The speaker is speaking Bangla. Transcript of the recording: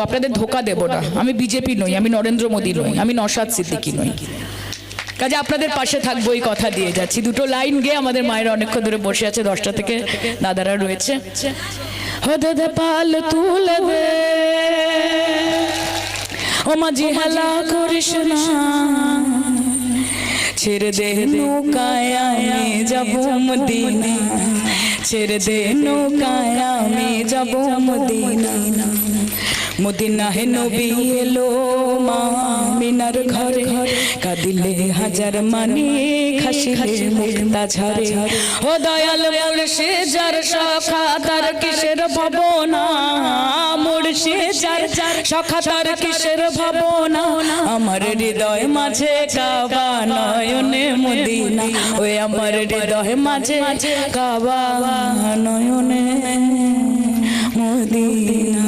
আপনাদের ধোকা দেব না। আমি বিজেপি নই, আমি নরেন্দ্র মোদী নই, আমি নওশাদ সিদ্দিকী নই। কাজে আপনাদের পাশে থাকবো এই কথা দিয়ে যাচ্ছি। দুটো লাইন গেয়ে আমাদের মায়েরা অনেকক্ষণ ধরে বসে আছে, 10টা থেকে দাদারা রয়েছে। ও দাদা পাল তুলে দে, ও মাঝি হেলা করিস না, ছেড়ে দে নৌকায় আমি যাবো মদিনা, ছেড়ে দে নৌকায় আমি যাবো মদিনা। মদিনা হে নবী এলো মা মিনার ঘরে, কাঁদিলে হাজার মানি খাসিলে মুক্তা ঝরে। ও দয়াল মুর্শি যার সখা তার কিসের ভাবনা, মুর্শি যার সখা তার কিসের ভাবনা। আমার হৃদয় মাঝে কাবা নয়নে মদিনা, ওই আমার হৃদয় মাঝে কাবা নয়নে মদিনা।